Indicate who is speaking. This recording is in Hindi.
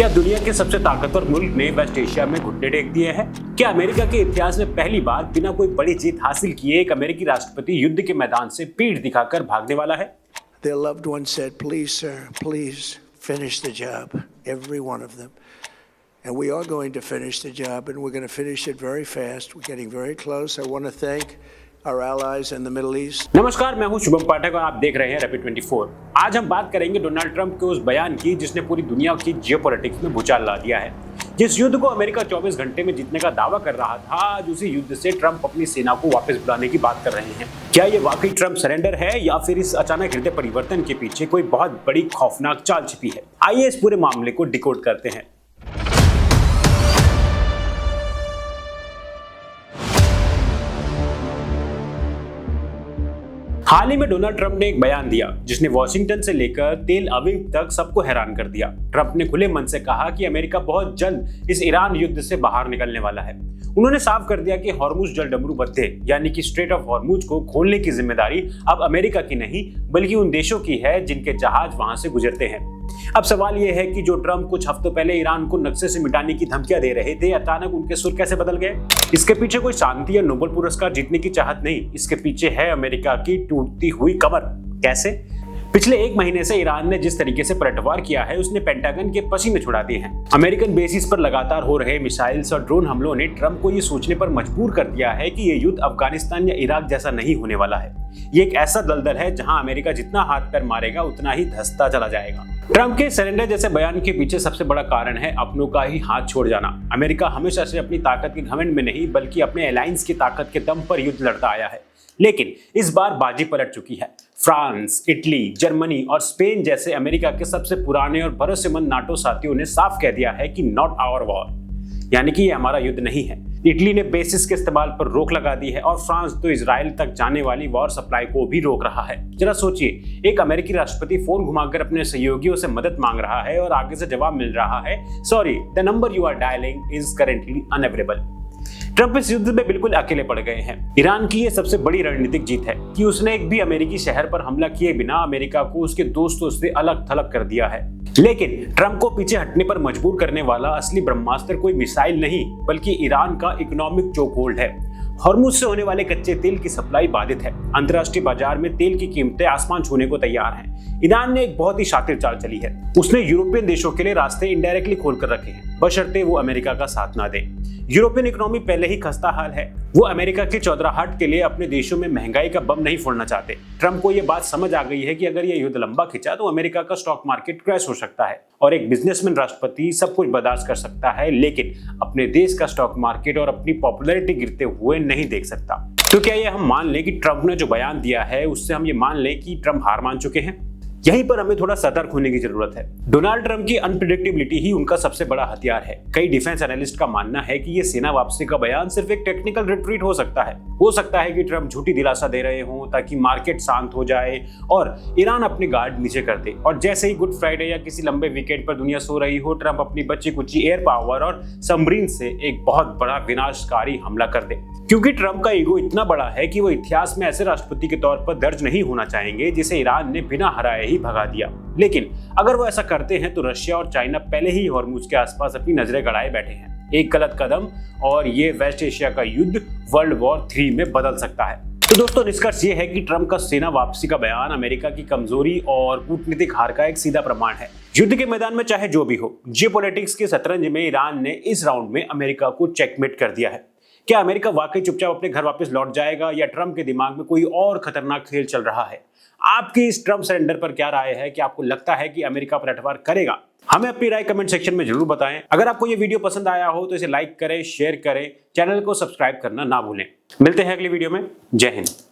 Speaker 1: क्या दुनिया के सबसे ताकतवर मुल्क ने वेस्ट एशिया में घुटने टेक दिए हैं? क्या अमेरिका के इतिहास में पहली बार बिना कोई बड़ी जीत हासिल किए एक अमेरिकी राष्ट्रपति युद्ध के मैदान से पीठ दिखाकर भागने वाला है?
Speaker 2: Their loved one said, "Please, sir, please finish the job." Every one of them. And we are going to finish the job, and we're going to finish it very fast. We're getting very close. I want to thank our allies in the Middle East.
Speaker 1: नमस्कार, मैं हूं शुभम पाठक और आप देख रहे हैं रैपिड 24। आज हम बात करेंगे डोनाल्ड ट्रंप के उस बयान की जिसने पूरी दुनिया की जियोपॉलिटिक्स में भूचाल ला दिया है। जिस युद्ध को अमेरिका 24 घंटे में जीतने का दावा कर रहा था, आज उसी युद्ध से ट्रंप अपनी सेना को वापस बुलाने की बात कर रहे हैं। क्या ये वाकई ट्रंप सरेंडर है या फिर इस अचानक हृदय परिवर्तन के पीछे कोई बहुत बड़ी खौफनाक चाल छिपी है? आइए इस पूरे मामले को डिकोड करते हैं। हाल ही में डोनाल्ड ट्रंप ने एक बयान दिया जिसने वॉशिंगटन से लेकर तेल अवीव तक सबको हैरान कर दिया। ट्रंप ने खुले मन से कहा कि अमेरिका बहुत जल्द इस ईरान युद्ध से बाहर निकलने वाला है। उन्होंने साफ कर दिया कि हॉर्मुज जलडमरू बत्ते यानी कि स्ट्रेट ऑफ हॉर्मुज को खोलने की जिम्मेदारी अब अमेरिका की नहीं बल्कि उन देशों की है जिनके जहाज वहां से गुजरते हैं। अब सवाल यह है कि जो ट्रंप कुछ हफ्तों पहले ईरान को नक्शे से मिटाने की धमकियां दे रहे थे, अचानक उनके सुर कैसे बदल गए? इसके पीछे कोई शांति या नोबेल पुरस्कार जीतने की चाहत नहीं, इसके पीछे है अमेरिका की टूटती हुई कमर। कैसे? पिछले एक महीने से ईरान ने जिस तरीके से पलटवार किया है उसने पेंटागन के पसीने छुड़ा दिए हैं। अमेरिकन बेसिस पर लगातार हो रहे मिसाइल्स और ड्रोन हमलों ने ट्रंप को ये सोचने पर मजबूर कर दिया है कि ये युद्ध अफगानिस्तान या इराक जैसा नहीं होने वाला है। ये एक ऐसा दलदल है जहां अमेरिका जितना हाथ पैर मारेगा उतना ही धंसता चला जाएगा। ट्रंप के सरेंडर जैसे बयान के पीछे सबसे बड़ा कारण है अपनों का ही हाथ छोड़ जाना। अमेरिका हमेशा से अपनी ताकत के घमंड में नहीं बल्कि अपने अलायंस की ताकत के दम पर युद्ध लड़ता आया है, लेकिन इस बार बाजी पलट चुकी है। फ्रांस, इटली, जर्मनी और स्पेन जैसे अमेरिका के सबसे पुराने और भरोसेमंद नाटो साथियों ने साफ कह दिया है कि नॉट आवर वॉर, यानी कि ये हमारा युद्ध नहीं है। इटली ने बेसिस के इस्तेमाल पर रोक लगा दी है और फ्रांस तो इजराइल तक जाने वाली वॉर सप्लाई को भी रोक रहा है। जरा सोचिए, एक अमेरिकी राष्ट्रपति फोन घुमाकर अपने सहयोगियों से मदद मांग रहा है और आगे से जवाब मिल रहा है, sorry, the number you are dialing is currently unavailable. Trump इस युद्ध में बिल्कुल अकेले पड़ गए हैं। ईरान की यह सबसे बड़ी रणनीतिक जीत है कि उसने एक भी अमेरिकी शहर पर हमला किए बिना अमेरिका को उसके दोस्तों से अलग थलग कर दिया है। लेकिन ट्रंप को पीछे हटने पर मजबूर करने वाला असली ब्रह्मास्त्र कोई मिसाइल नहीं बल्कि ईरान का इकोनॉमिक चोकहोल्ड है। हॉर्मुज से होने वाले कच्चे तेल की सप्लाई बाधित है। अंतर्राष्ट्रीय बाजार में तेल की कीमतें आसमान छूने को तैयार हैं। ईरान ने एक बहुत ही शातिर चाल चली है। उसने यूरोपियन देशों के लिए रास्ते इनडायरेक्टली खोलकर रखे हैं, बशर्ते वो अमेरिका का साथ ना दे। यूरोपियन इकोनॉमी पहले ही खस्ता हाल है। वो अमेरिका के चौधराहट के लिए अपने देशों में महंगाई का बम नहीं फोड़ना चाहते। ट्रंप को यह बात समझ आ गई है कि अगर यह युद्ध लंबा खिंचा तो अमेरिका का स्टॉक मार्केट क्रैश हो सकता है और एक बिजनेसमैन राष्ट्रपति सब कुछ बर्दाश्त कर सकता है, लेकिन अपने देश का स्टॉक मार्केट और अपनी पॉपुलैरिटी गिरते हुए नहीं देख सकता। तो क्या ये हम मान लें कि ट्रंप ने जो बयान दिया है उससे हम ये मान लें कि ट्रंप हार मान चुके हैं? यहीं पर हमें थोड़ा सतर्क होने की जरूरत है। डोनाल्ड ट्रंप की अनप्रेडिक्टेबिलिटी ही उनका सबसे बड़ा हथियार है। कई डिफेंस एनालिस्ट का मानना है कि ये सेना वापसी का बयान सिर्फ एक टेक्निकल रिट्रीट हो सकता है। हो सकता है कि ट्रंप झूठी दिलासा दे रहे हों ताकि मार्केट शांत हो जाए और ईरान अपने गार्ड नीचे कर दे, और जैसे ही गुड फ्राइडे या किसी लंबे वीकेंड पर दुनिया सो रही हो, ट्रंप अपनी बच्ची कुची एयर पावर और सबमरीन से एक बहुत बड़ा विनाशकारी हमला कर दे। क्योंकि ट्रंप का ईगो इतना बड़ा है कि वो इतिहास में ऐसे राष्ट्रपति के तौर पर दर्ज नहीं होना चाहेंगे जिसे ईरान ने बिना हराए ही भगा दिया। लेकिन अगर वो ऐसा करते हैं तो रशिया और चाइना पहले ही हॉर्मुज के आसपास अपनी नजरें गड़ाए बैठे हैं। एक गलत कदम और ये वेस्ट एशिया का युद्ध वर्ल्ड वॉर 3 में बदल सकता है। तो दोस्तों, निष्कर्ष ये है कि ट्रंप का सेना वापसी का बयान अमेरिका की कमजोरी और कूटनीतिक हार का एक सीधा प्रमाण है। युद्ध के मैदान में चाहे जो भी हो, जियोपॉलिटिक्स के शतरंज में ईरान ने इस राउंड में अमेरिका को चेकमेट कर दिया है। क्या अमेरिका वाकई चुपचाप अपने घर वापस लौट जाएगा या ट्रंप के दिमाग में कोई और खतरनाक खेल चल रहा है? आपकी इस ट्रंप सरेंडर पर क्या राय है? कि आपको लगता है कि अमेरिका पलटवार करेगा? हमें अपनी राय कमेंट सेक्शन में जरूर बताएं। अगर आपको ये वीडियो पसंद आया हो तो इसे लाइक करें, शेयर करें, चैनल को सब्सक्राइब करना ना भूलें। मिलते हैं अगली वीडियो में। जय हिंद।